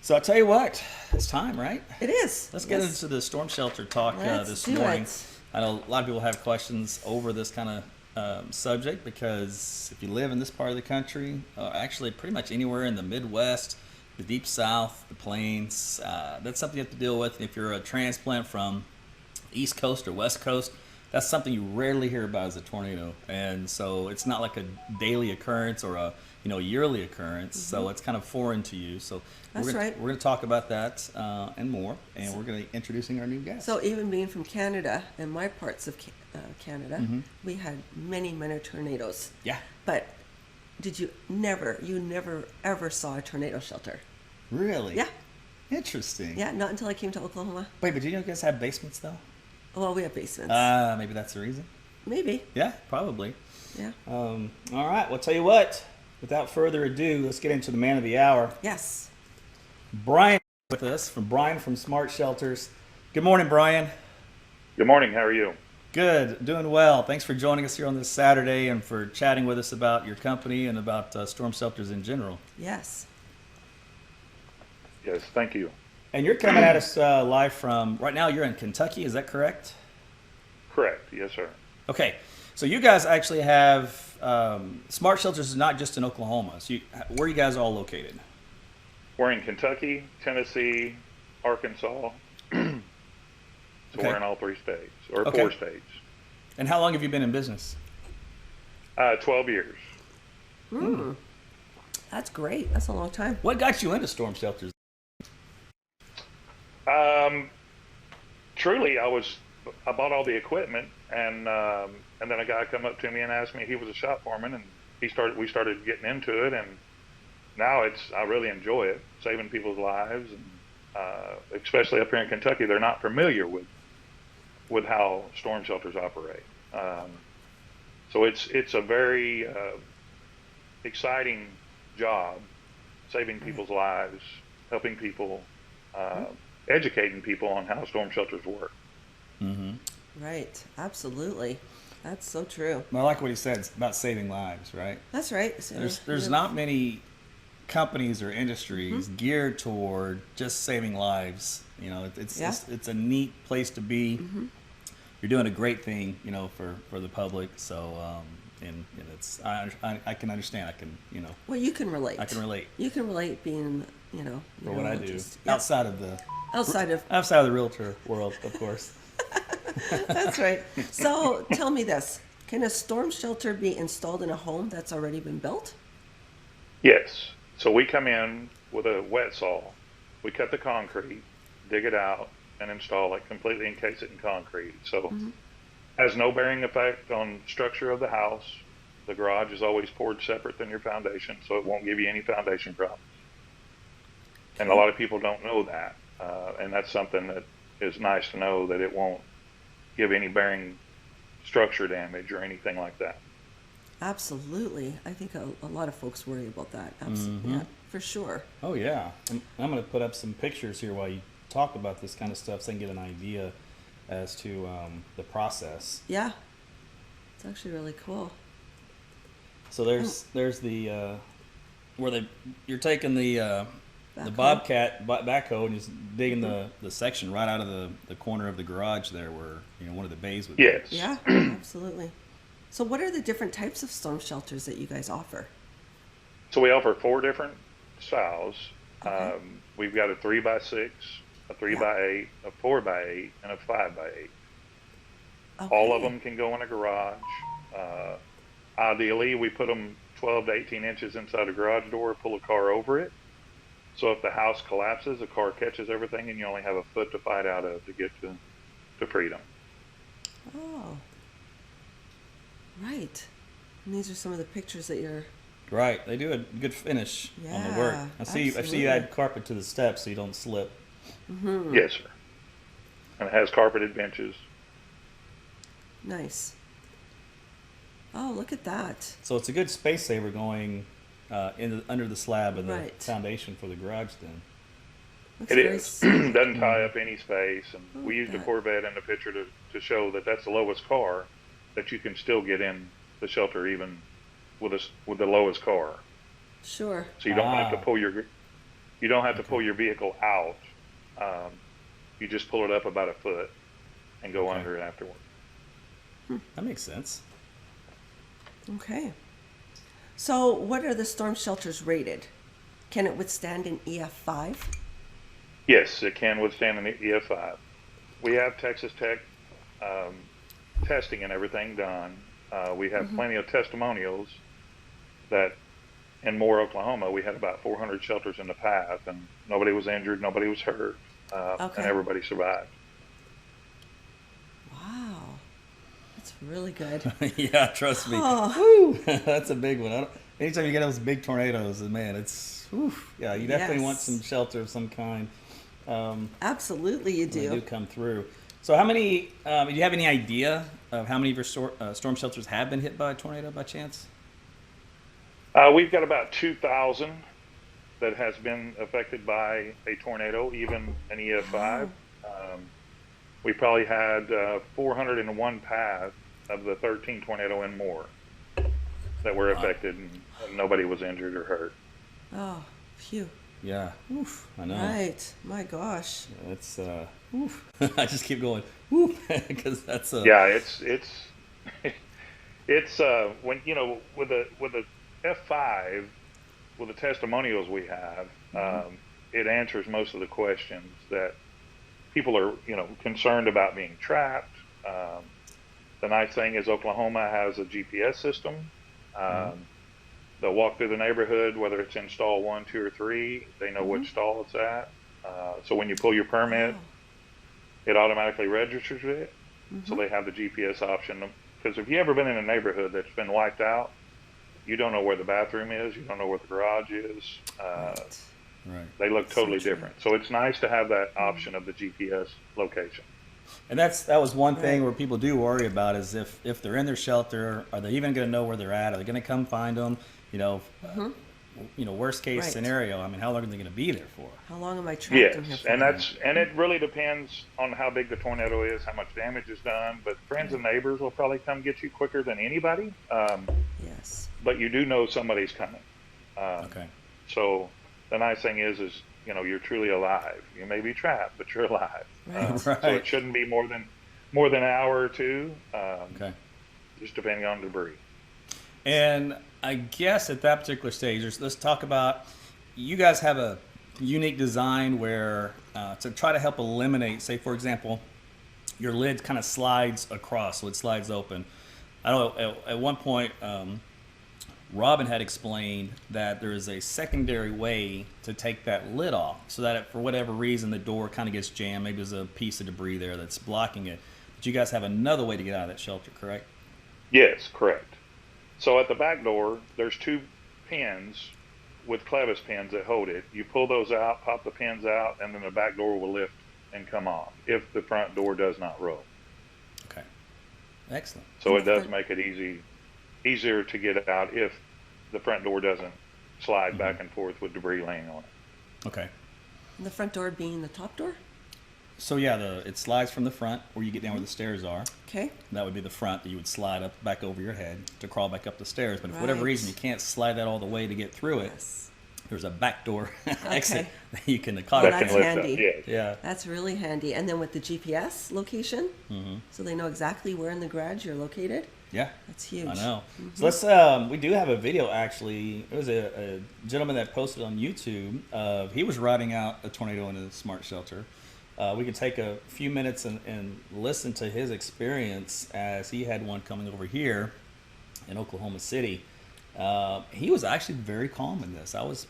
So I'll tell you what, it's time, right? It is. Let's get Yes. into the storm shelter talk Let's this do morning. it. I know a lot of people have questions over this kind of subject because if you live in this part of the country, actually pretty much anywhere in the Midwest, the Deep South, the Plains, that's something you have to deal with. If you're a transplant from East Coast or West Coast, that's something you rarely hear about as a tornado, and so it's not like a daily occurrence or a yearly occurrence. So it's kind of foreign to you. So That's right. we're gonna talk about that and more, and we're gonna be introducing our new guest. So even being from Canada and my parts of Canada, we had many tornadoes. Yeah. But you never ever saw a tornado shelter? Really? Yeah. Interesting. Yeah, not until I came to Oklahoma. Wait, but do you guys have basements though? Well, we have basements. Maybe that's the reason. Maybe. Yeah, probably. Yeah. All right. Well, tell you what. Without further ado, let's get into the man of the hour. Yes. Brian with us from Brian from Smart Shelters. Good morning, Brian. Good morning. How are you? Good, doing well. Thanks for joining us here on this Saturday and for chatting with us about your company and about storm shelters in general. Yes. Yes, thank you. And you're coming at us live from, right now you're in Kentucky, is that correct? Correct. Yes, sir. Okay, so you guys actually have, Smart Shelters is not just in Oklahoma. So where are you guys all located? We're in Kentucky, Tennessee, Arkansas. So Okay. we're in all three states, or Okay. 4 states. And how long have you been in business? 12 years. That's great. That's a long time. What got you into storm shelters? Truly, I bought all the equipment, and then a guy come up to me and asked me. He was a shop foreman, and we started getting into it, and now I really enjoy it, saving people's lives, and especially up here in Kentucky, they're not familiar with how storm shelters operate. So it's a very exciting job, saving people's lives, helping people, educating people on how storm shelters work. Right. Absolutely. That's so true. Well, I like what he said. It's about saving lives, right? That's right. So There's not many companies or industries geared toward just saving lives. You know, it's a neat place to be. You're doing a great thing, for the public. So, and it's I can understand. Well, you can relate. I can relate You can relate being, for what I do just- yeah. outside of the realtor world, of course. That's right. So tell me this. Can a storm shelter be installed in a home that's already been built? Yes. So we come in with a wet saw. We cut the concrete, dig it out, and install it, completely encase it in concrete. So has no bearing effect on structure of the house. The garage is always poured separate than your foundation, so it won't give you any foundation problems. And a lot of people don't know that. And that's something that is nice to know, that it won't give any bearing structure damage or anything like that. Absolutely. I think a lot of folks worry about that. Absolutely. Yeah, for sure. Oh yeah, I'm going to put up some pictures here while you talk about this kind of stuff, so I can get an idea as to the process. Yeah. It's actually really cool. So there's the where you're taking the Backhoe. Bobcat backhoe and just digging the section right out of the corner of the garage there, where one of the bays would be. Yes. Yeah, absolutely. So what are the different types of storm shelters that you guys offer? So we offer 4 different styles. Okay. We've got a 3x6, a 3x8, a 4x8, and a 5x8. All of Okay. them can go in a garage. Ideally, we put them 12 to 18 inches inside a garage door, pull a car over it. So if the house collapses, the car catches everything, and you only have a foot to fight out of to get to freedom. Oh. Right. And these are some of the pictures that you're... Right, they do a good finish on the work. Yeah, I see you absolutely. add carpet to the steps so you don't slip. Yes, sir. And it has carpeted benches. Nice. Oh, look at that. So it's a good space saver going under the slab of the Right. foundation for the garage then. Looks It very is. simple. Doesn't tie up any space. And I we like used a that. Corvette in the picture to show that that's the lowest car that you can still get in the shelter, even with the lowest car. Sure. So you don't have to Ah. pull your You don't have to pull your vehicle out. Um, you just pull it up about a foot and go Okay. under it afterward. That makes sense. Okay. So, what are the storm shelters rated? Can it withstand an EF5? Yes, it can withstand an EF5. We have Texas Tech um, testing and everything done. We have plenty of testimonials that in Moore, Oklahoma, we had about 400 shelters in the path, and nobody was injured, nobody was hurt, Okay. and everybody survived. Wow. That's really good. Yeah, trust me. Oh, Woo! That's a big one. Anytime you get those big tornadoes, man, it's whew, yeah. You definitely want Yes. some shelter of some kind. absolutely you When they do do. come through. So, how many? Do you have any idea of how many of your storm shelters have been hit by a tornado by chance? We've got about 2,000 that has been affected by a tornado, even an EF5. We probably had 401 paths of the 13 tornado and more that were affected, and nobody was injured or hurt. Oh, phew. Yeah. Oof, I know. Right. My gosh. That's oof. I just keep going. Whoop, because that's a Yeah, it's when with a F5 with the testimonials we have, it answers most of the questions that people are concerned about being trapped. The nice thing is Oklahoma has a GPS system. They'll walk through the neighborhood, whether it's in stall 1, 2, or 3. They know which stall it's at. So when you pull your permit, it automatically registers it. So they have the GPS option. Because if you've ever been in a neighborhood that's been wiped out, you don't know where the bathroom is. You don't know where the garage is. right. They look totally true. different. So it's nice to have that option of the GPS location. And that was one thing Right. where people do worry about is if they're in their shelter, are they even going to know where they're at? Are they going to come find them? Worst case Right. scenario. I mean, how long are they going to be there for? How long am I trapped in here Yes, for? and it really depends on how big the tornado is, how much damage is done. But friends and neighbors will probably come get you quicker than anybody. Yes. But you do know somebody's coming. Okay. So the nice thing is you're truly alive. You may be trapped, but you're alive. Right. So Right. it shouldn't be more than an hour or two, Okay. just depending on debris. And I guess at that particular stage, let's talk about you guys have a unique design where to try to help eliminate, say, for example, your lid kind of slides across, so it slides open. I know at one point, Robin had explained that there is a secondary way to take that lid off so that if, for whatever reason, the door kind of gets jammed, maybe there's a piece of debris there that's blocking it. But you guys have another way to get out of that shelter, correct? Yes, correct. So at the back door, there's 2 pins with clevis pins that hold it. You pull those out, pop the pins out, and then the back door will lift and come off if the front door does not roll. Okay. Excellent. So it does make it easier to get out if the front door doesn't slide back and forth with debris laying on it. Okay. And the front door being the top door? So yeah, it slides from the front where you get down where the stairs are. Okay. That would be the front that you would slide up back over your head to crawl back up the stairs. But for whatever Right. reason you can't slide that all the way to get through it, Yes. there's a back door exit Okay. that you can Oh, accommodate. That that's can lift handy. up. Yes. Yeah. That's really handy. And then with the GPS location, so they know exactly where in the garage you're located. Yeah. That's huge. I know. So let's. We do have a video actually. It was a gentleman that posted on YouTube. He was riding out a tornado in a smart shelter. We could take a few minutes and listen to his experience as he had one coming over here in Oklahoma City. He was actually very calm in this. I was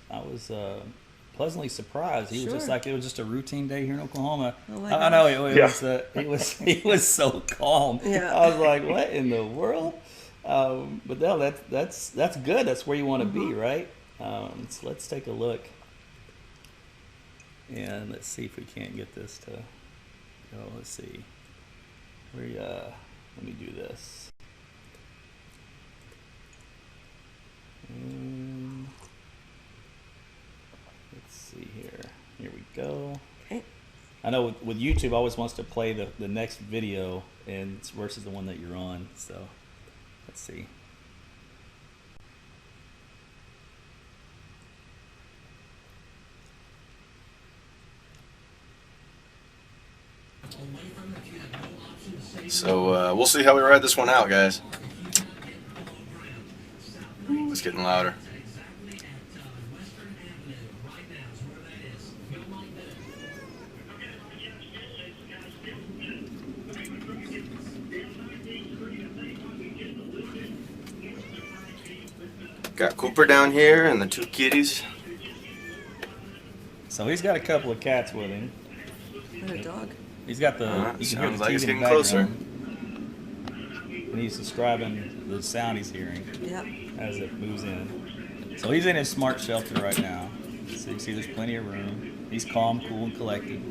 pleasantly surprised. He was just Sure. like it was just a routine day here in Oklahoma. Oh my I know gosh. he was so calm. Yeah. I was like, what in the world? But no, that's good. That's where you want to be, right? So let's take a look, and let's see if we can't get this to go. Let's see. Let me do this. Let's see here. Here we go. Okay. I know with YouTube, always wants to play the next video and versus the one that you're on. So let's see. So we'll see how we ride this one out, guys. Ooh, it's getting louder. Got Cooper down here and the two kitties. So he's got a couple of cats with him. And a dog. He's got the. You can hear Sounds the like TV it's in the getting closer. background. And he's describing the sound he's hearing Yep. as it moves in. So he's in his smart shelter right now. So you see, there's plenty of room. He's calm, cool, and collected.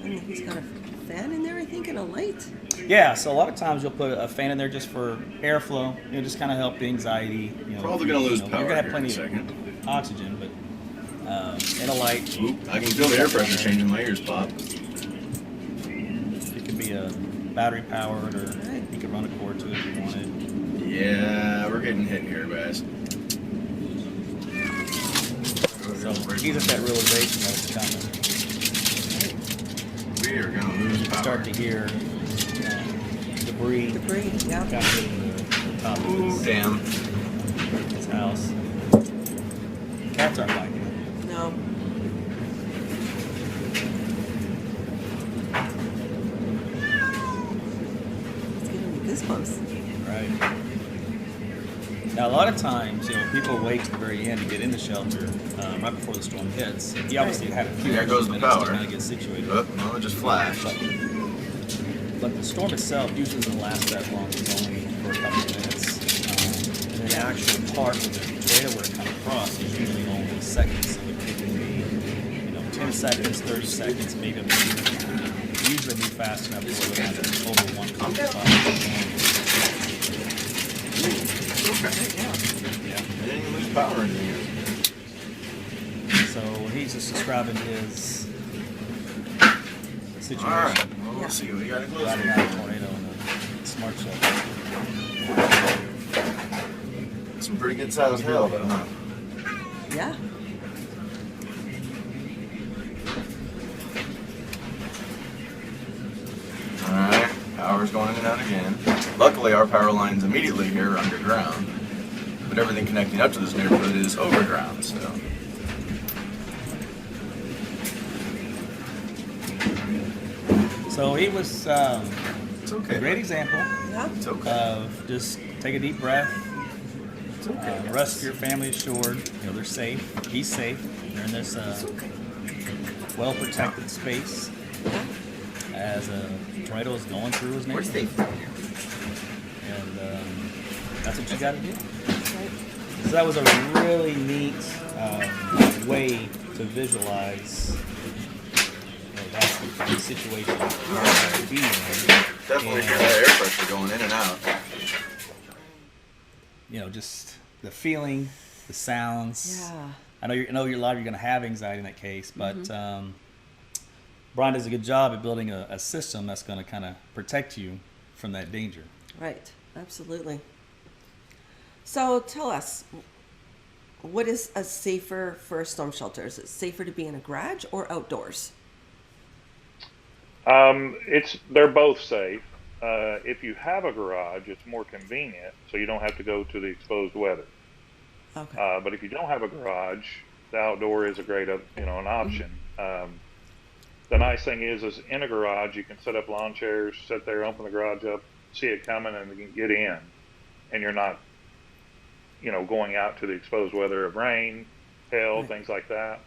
And he's got a fan in there, I think, and a light. Yeah. So a lot of times you'll put a fan in there just for airflow. You know, just kind of help the anxiety. You know, Probably gonna lose power You're gonna have here in a plenty of second. oxygen, but and a light. Oop, I can feel the air pressure changing my ears pop. It could be a battery powered, or you could run a cord to it if you wanted. Yeah, we're getting hit here, guys. So he's at that realization that it's coming. We are gonna lose You can power. start to hear debris Debris, yeah. kind of hitting the top of Ooh, damn. his house. Cats aren't like it. No. It's giving me goosebumps. Right. Now, a lot of times, you know, people wait to the very end to get in the shelter right before the storm hits. He obviously had a few There goes the minutes power. to kind of get situated. Oh, well, it just flashed. But the storm itself usually doesn't last that long. It's only for a couple of minutes. And the actual part of the tornado where it comes across is usually only seconds. So it can be, 10 seconds, 30 seconds, maybe up to usually be fast enough to where it has over one spot. Yeah. I didn't even lose power in here. So he's just describing his situation. All right, well, we'll see what we got to close Riding here. out a tornado in a smart shelter. Some pretty good sized hail, though, huh? Yeah. All right, power's going in and out again. Luckily, our power line's immediately here underground, but everything connecting up to this neighborhood is overground, so. So he was It's okay. a great example Yeah. It's okay. of just take a deep breath, It's okay. rest your family assured. They're safe. He's safe. They're in this well protected space as a tornado is going through his Where's neighborhood. And that's what you got to do. So that was a really neat way to visualize that situation to be in. Definitely And, hear that air pressure going in and out. Just the feeling, the sounds. Yeah. I know a lot of you're going to have anxiety in that case, but Brian does a good job at building a system that's going to kind of protect you from that danger. Right. Absolutely. So tell us, what is a safer for a storm shelter? Is it safer to be in a garage or outdoors? They're both safe. If you have a garage, it's more convenient, so you don't have to go to the exposed weather. Okay. But if you don't have a garage, the outdoor is a great, an option. The nice thing is in a garage, you can set up lawn chairs, sit there, open the garage up, see it coming, and you can get in, and you're not, going out to the exposed weather of rain, hail, Right. things like that.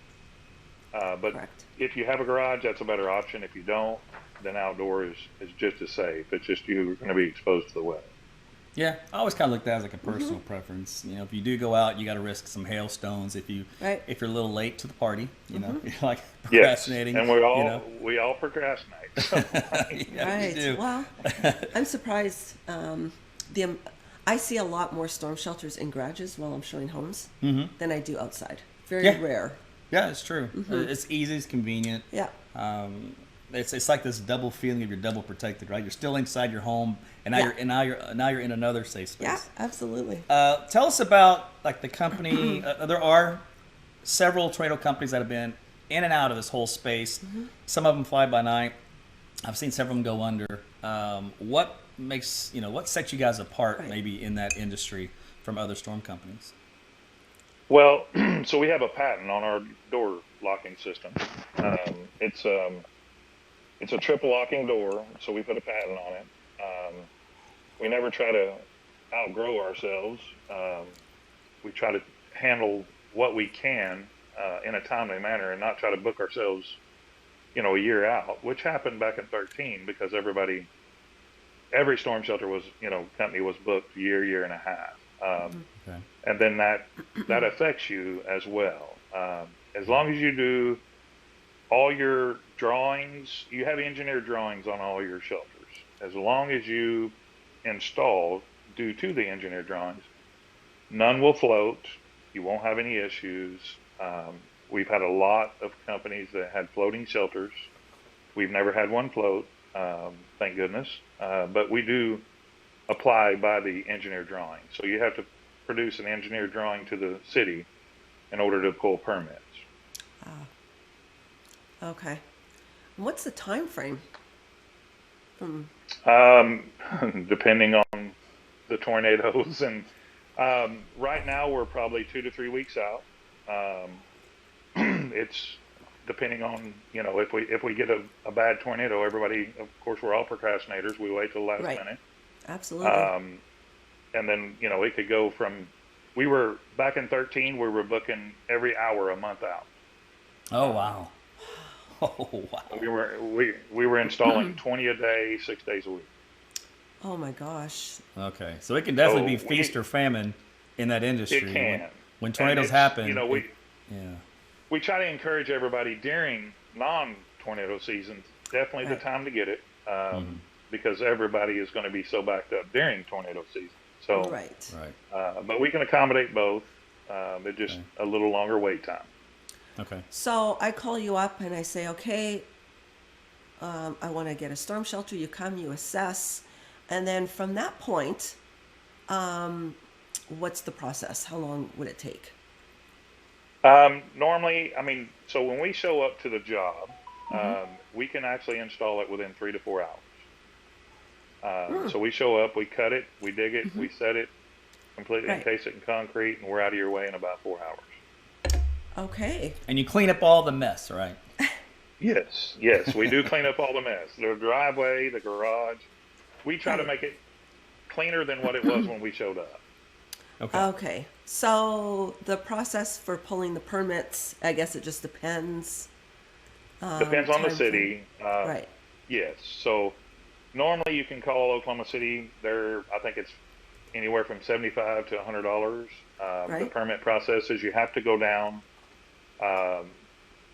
But Correct. if you have a garage, that's a better option. If you don't, then outdoor is just as safe. It's just you're going to be exposed to the weather. Yeah, I always kind of look at that as like a personal preference. If you do go out, you got to risk some hailstones. If you're a little late to the party, you're like procrastinating. Yes, and we all procrastinate. Yeah, Right. you do. Well, I'm surprised. I see a lot more storm shelters in garages while I'm showing homes than I do outside. Very Yeah. rare. Yeah, it's true. It's easy, it's convenient. Yeah. It's like this double feeling of you're double protected, right? You're still inside your home, and now you're in another safe space. Yeah, absolutely. Tell us about like the company. There are several tornado companies that have been in and out of this whole space. Some of them fly by night. I've seen several of them go under. What makes, what sets you guys apart Right. maybe in that industry from other storm companies? Well, so we have a patent on our door locking system. It's it's a triple locking door, so we put a patent on it. We never try to outgrow ourselves. We try to handle what we can in a timely manner and not try to book ourselves, a year out, which happened back in 13 because every storm shelter was, company was booked year and a half. Okay. And then that affects you as well. As long as you do all your drawings, you have engineered drawings on all your shelters. As long as you install due to the engineered drawings, none will float. You won't have any issues. We've had a lot of companies that had floating shelters. We've never had one float, thank goodness. But we do apply by the engineered drawing. So you have to produce an engineered drawing to the city in order to pull permits. Okay. What's the time frame? From Depending on the tornadoes and right now we're probably 2 to 3 weeks out. It's depending on if we get a bad tornado, everybody, of course, we're all procrastinators. We wait till the last right. minute. Absolutely. And then it could go from we were back in 13 we were booking every hour a month out. Oh, wow. Oh, wow. We were installing 20 a day, 6 days a week. Oh my gosh. Okay. So it can definitely be So feast or famine in that industry. It can. When tornadoes it's, happen. Yeah. We try to encourage everybody during non-tornado seasons, definitely Right. the time to get it, because everybody is going to be so backed up during tornado season. So, Right. Right. but we can accommodate both. It's just a little longer wait time. Okay. So I call you up and I say, okay, I want to get a storm shelter. You come, you assess. And then from that point, what's the process? How long would it take? Normally, so when we show up to the job, we can actually install it within 3 to 4 hours. So we show up, we cut it, we dig it, we set it, completely Right. encase it in concrete, and we're out of your way in about 4 hours. Okay. And you clean up all the mess, right? Yes, we do clean up all the mess. The driveway, the garage. We try to make it cleaner than what it was when we showed up. Okay. Okay. So the process for pulling the permits, I guess it just depends. Depends on the time city. Right. Yes. So normally you can call Oklahoma City. I think it's anywhere from $75 to $100. The Right. permit process is you have to go down.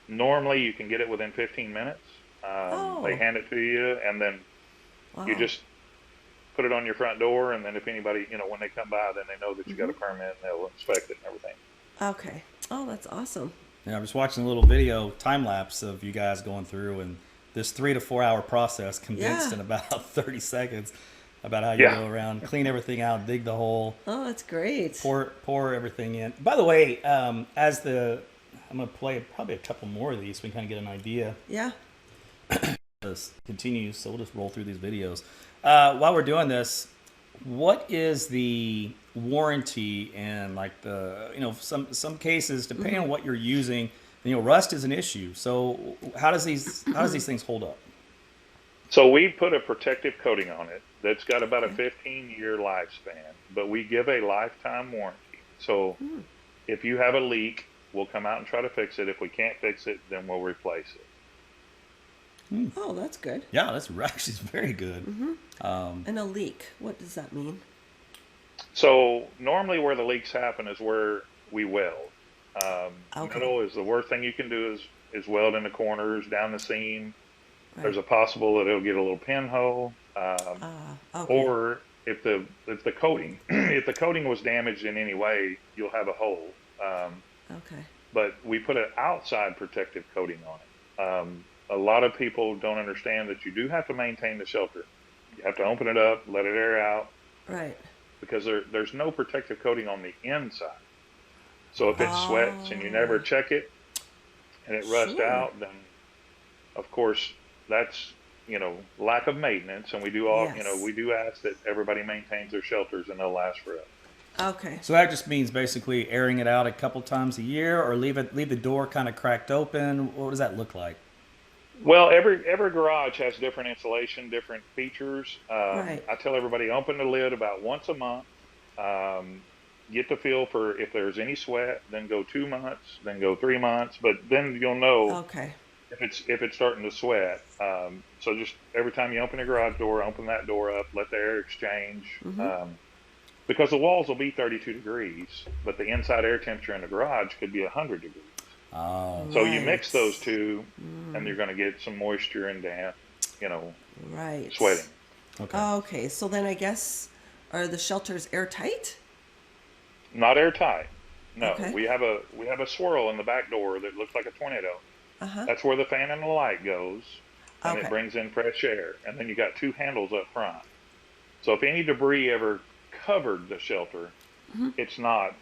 Normally you can get it within 15 minutes. Oh. They hand it to you, and then Wow. you just put it on your front door, and then if anybody, when they come by, then they know that you got a permit, and they'll inspect it and everything. Okay. Oh, that's awesome. Yeah, I was watching a little video time lapse of you guys going through and this 3 to 4 hour process condensed Yeah. in about 30 seconds about how you Yeah. go around, clean everything out, dig the hole, Oh, that's great. pour everything in. By the way, I'm going to play probably a couple more of these so we can kind of get an idea. Yeah. This continues, so we'll just roll through these videos. While we're doing this, what is the warranty and like some cases, depending on what you're using, rust is an issue. So how does these things hold up? So we put a protective coating on it that's got about a 15-year lifespan, but we give a lifetime warranty. So if you have a leak, we'll come out and try to fix it. If we can't fix it, then we'll replace it. Oh, that's good. Yeah, that's actually very good. And a leak, what does that mean? So normally where the leaks happen is where we weld. Okay. Metal is the worst thing you can do is weld in the corners, down the seam. Right. There's a possible that it'll get a little pinhole. Okay. Or if the coating if the coating was damaged in any way, you'll have a hole. Okay. But we put an outside protective coating on it. A lot of people don't understand that you do have to maintain the shelter. You have to open it up, let it air out, Right. because there's no protective coating on the inside. So if it sweats and you never check it and it rusts Sure. out, then of course that's lack of maintenance, and we do all, Yes. we do ask that everybody maintains their shelters, and they'll last forever. Okay. So that just means basically airing it out a couple times a year, or leave the door kind of cracked open. What does that look like? Well, every garage has different insulation, different features. Right. I tell everybody open the lid about once a month. Um, get the feel for if there's any sweat, then go 2 months, then go 3 months, but then you'll know Okay. if it's starting to sweat. So just every time you open the garage door, open that door up, let the air exchange. Because the walls will be 32 degrees, but the inside air temperature in the garage could be 100 degrees. Oh, So you mix Right. those two, and you're going to get some moisture and damp, Right. sweating. okay. Okay. So then I guess, are the shelters airtight? Not airtight. No, Okay. we have a swirl in the back door that looks like a tornado. Uh-huh. That's where the fan and the light goes, and Okay. it brings in fresh air. And then you got two handles up front. So if any debris ever covered the shelter, it's not.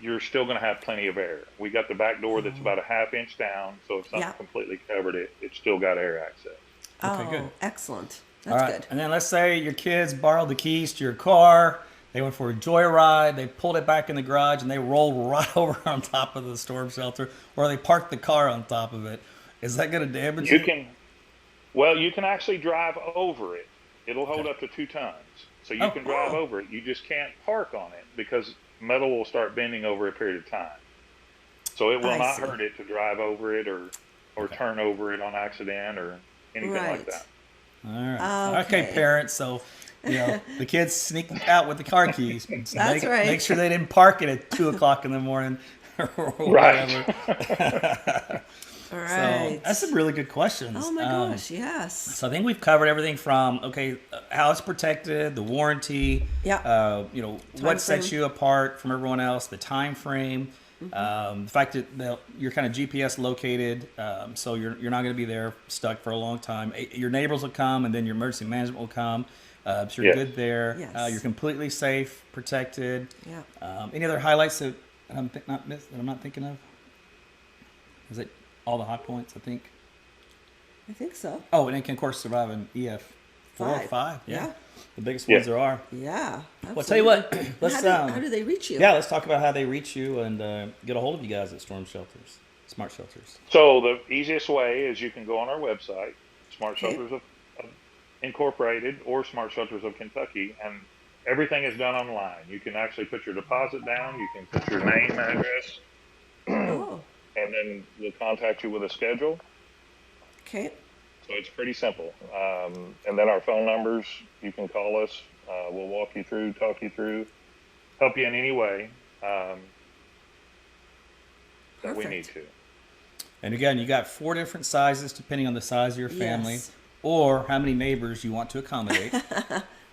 You're still going to have plenty of air. We got the back door that's about a half-inch down, so if something Yeah. completely covered it, it's still got air access. Okay, Oh, good. excellent. All That's right. good. And then let's say your kids borrowed the keys to your car. They went for a joyride. They pulled it back in the garage and they rolled right over on top of the storm shelter, or they parked the car on top of it. Is that going to damage You it? can, well, you can actually drive over it. It'll hold Okay. up to 2 tons, so you Oh, can drive wow. over it. You just can't park on it because metal will start bending over a period of time. So it will I not see. hurt it to drive over it or turn over it on accident or anything like Right. that. All right. Okay, Okay. parents. So, the kids sneak out with the car keys. That's right. Make sure they didn't park it at 2 o'clock in the morning or Right. whatever. All So right. that's some really good questions. Oh my gosh, yes. So I think we've covered everything from how it's protected, the warranty, Yeah. what sets frame. you apart from everyone else, the time frame, the fact that you're kind of GPS located, so you're not going to be there stuck for a long time. Your neighbors will come, and then your emergency management will come. So you're Yes. good there. Yes. You're completely safe, protected. Yeah. Any other highlights that I'm not thinking of? Is it all the high points? I think. I think so. Oh, and it can of course survive an EF 4 or 5. Yeah. Yeah. The biggest Yeah. ones there are. Yeah. Well, tell you what, absolutely. let's How do they reach you? yeah, let's talk about how they reach you and get a hold of you guys at Storm Shelters, Smart Shelters. So the easiest way is you can go on our website, Smart Okay. Shelters of Incorporated or Smart Shelters of Kentucky, and everything is done online. You can actually put your deposit down, you can put your name, address, Oh. and then we'll contact you with a schedule. Okay. So it's pretty simple. And then our phone numbers, you can call us. We'll walk you through, talk you through, help you in any way that we need Perfect. to. And again, you got 4 different sizes depending on the size of your family Yes. or how many neighbors you want to accommodate.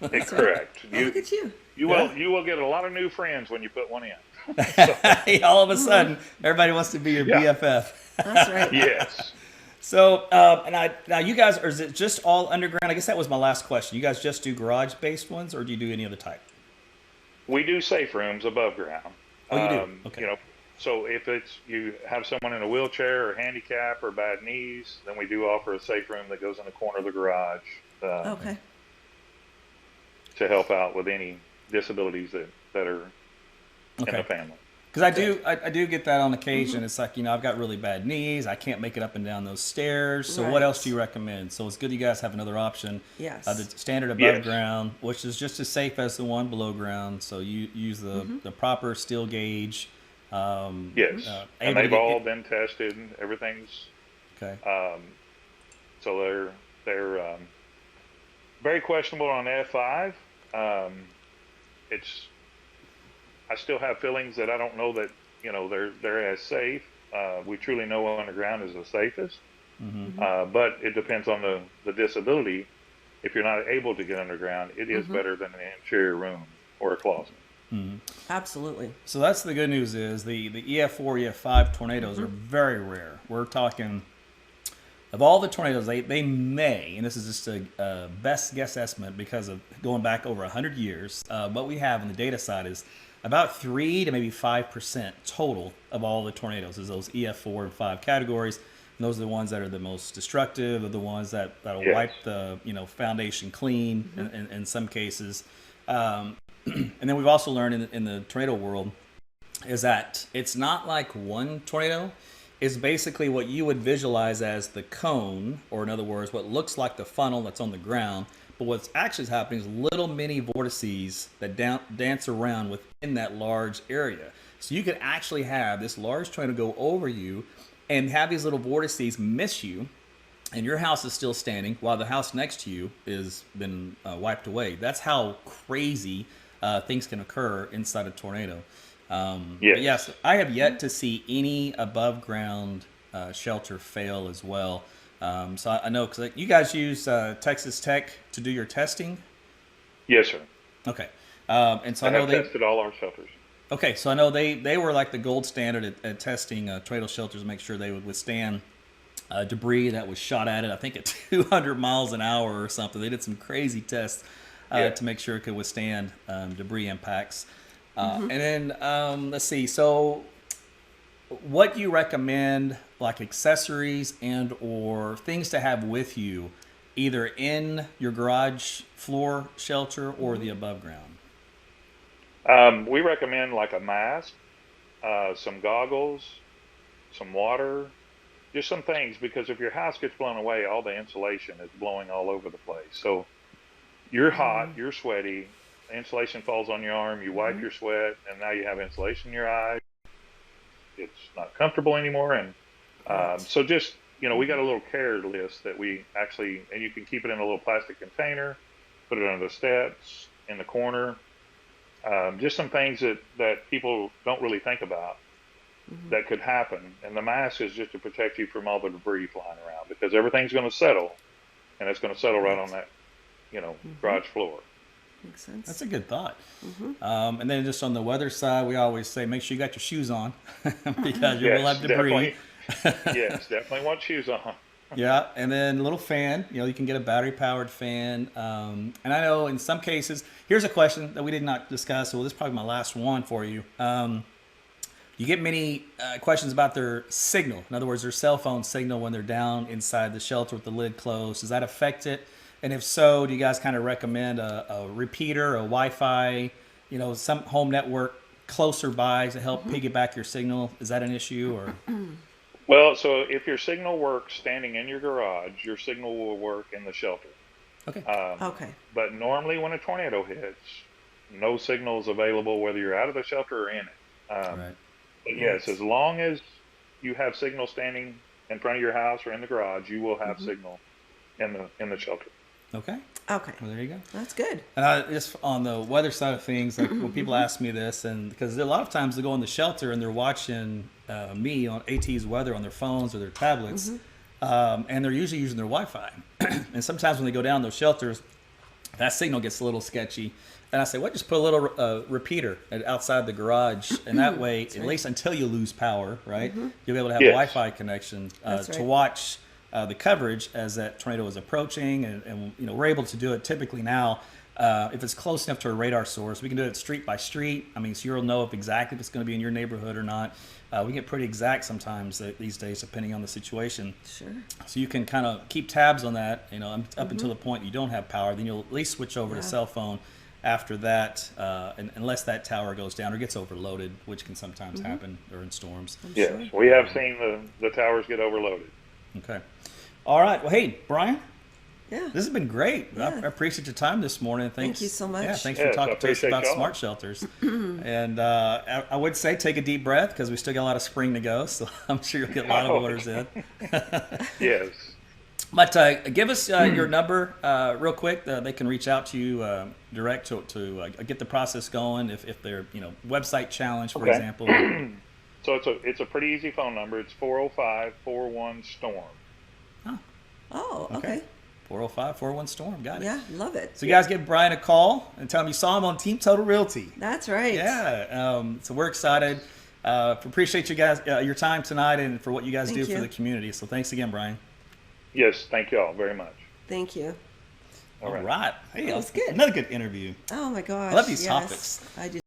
It's correct. Look at you. You will get a lot of new friends when you put one in. All of a sudden, everybody wants to be your Yeah. BFF. That's right. Yes. So, now you guys, or is it just all underground? I guess that was my last question. You guys just do garage-based ones, or do you do any other type? We do safe rooms above ground. Oh, you do? Okay. So if you have someone in a wheelchair or handicap or bad knees, then we do offer a safe room that goes in the corner of the garage Okay. to help out with any disabilities that are in Okay. the family. Because I do get that on occasion. It's like, I've got really bad knees. I can't make it up and down those stairs. So what Right. else do you recommend? So it's good you guys have another option. Yes. The standard above Yes. ground, which is just as safe as the one below ground. So you use the proper steel gauge. Yes, able and to they've get- all been tested. And everything's Okay. so they're very questionable on F5. It's I still have feelings that I don't know that they're as safe. We truly know underground is the safest, but it depends on the disability. If you're not able to get underground, it is better than an interior room or a closet. Absolutely. So that's the good news is the EF4, EF5 tornadoes are very rare. We're talking of all the tornadoes, they may, and this is just a best guess estimate because of going back over 100 years, what we have on the data side is about 3 to maybe 5% total of all the tornadoes is those EF4 and 5 categories. And those are the ones that are the most destructive, are the ones that'll Yes. wipe the foundation clean in some cases. And then we've also learned in the tornado world is that it's not like one tornado. It's basically what you would visualize as the cone, or in other words, what looks like the funnel that's on the ground. But what's actually happening is little mini vortices that dance around within that large area. So you could actually have this large tornado go over you and have these little vortices miss you, and your house is still standing while the house next to you is been wiped away. That's how crazy things can occur inside a tornado. But yes, I have yet to see any above ground shelter fail as well. So I know, because you guys use Texas Tech to do your testing. Yes, sir. Okay. And so I know have they tested all our shelters. Okay, so I know they were like the gold standard at testing tornado shelters to make sure they would withstand debris that was shot at it. I think at 200 miles an hour or something. They did some crazy tests to make sure it could withstand debris impacts. And then let's see. So, what do you recommend, like accessories and or things to have with you, either in your garage floor shelter or the above ground? We recommend like a mask, some goggles, some water, just some things, because if your house gets blown away, all the insulation is blowing all over the place. So you're hot, you're sweaty, the insulation falls on your arm, you wipe your sweat, and now you have insulation in your eyes. It's not comfortable anymore. And so just, we got a little care list that we actually, and you can keep it in a little plastic container, put it under the steps, in the corner. Just some things that people don't really think about that could happen. And the mask is just to protect you from all the debris flying around, because everything's going to settle, and it's going to settle right on that, garage floor. Makes sense. That's a good thought. And then just on the weather side, we always say make sure you got your shoes on because you will have debris. Yes, definitely want shoes on. Yeah, and then a little fan. You can get a battery-powered fan. And I know in some cases, here's a question that we did not discuss, so this is probably my last one for you. You get many questions about their signal. In other words, their cell phone signal when they're down inside the shelter with the lid closed. Does that affect it? And if so, do you guys kind of recommend a repeater, a Wi-Fi, some home network closer by to help piggyback your signal? Is that an issue or? Well, so if your signal works standing in your garage, your signal will work in the shelter. Okay. Okay. But normally when a tornado hits, no signal is available whether you're out of the shelter or in it. Right. But yes, as long as you have signal standing in front of your house or in the garage, you will have signal in the shelter. Okay. Okay. Well, there you go. That's good. And just on the weather side of things, like when people ask me this, and because a lot of times they go in the shelter and they're watching me on AT's weather on their phones or their tablets, and they're usually using their Wi-Fi. And sometimes when they go down those shelters, that signal gets a little sketchy. And I say, well, just put a little repeater outside the garage, and that way, at least until you lose power, right, you'll be able to have a Wi-Fi connection to watch the coverage as that tornado is approaching, and we're able to do it typically now. If it's close enough to a radar source, we can do it street by street. I mean, so you'll know if exactly if it's going to be in your neighborhood or not. We get pretty exact sometimes these days, depending on the situation. Sure. So you can kind of keep tabs on that, up until the point you don't have power. Then you'll at least switch over to cell phone after that, unless that tower goes down or gets overloaded, which can sometimes happen during storms. Yes, we have seen the towers get overloaded. Okay. All right. Well, hey, Brian. Yeah. This has been great. Yeah. I appreciate your time this morning. Thanks. Thank you so much. Yeah, thanks for talking to us about smart shelters. And I would say take a deep breath because we still got a lot of spring to go, so I'm sure you'll get a lot of orders in. Yes. But give us your number real quick. They can reach out to you direct to get the process going if they're website challenge, for example. So it's a pretty easy phone number. It's 405-41-STORM. Oh, okay. 405-41-STORM. Got it. Yeah, love it. So you guys give Brian a call and tell him you saw him on Team Total Realty. That's right. Yeah. So we're excited. Appreciate you guys your time tonight and for what you guys do for the community. So thanks again, Brian. Yes, thank you all very much. Thank you. All right. Hey, that was good. Another good interview. Oh my gosh. I love these yes, topics. I do.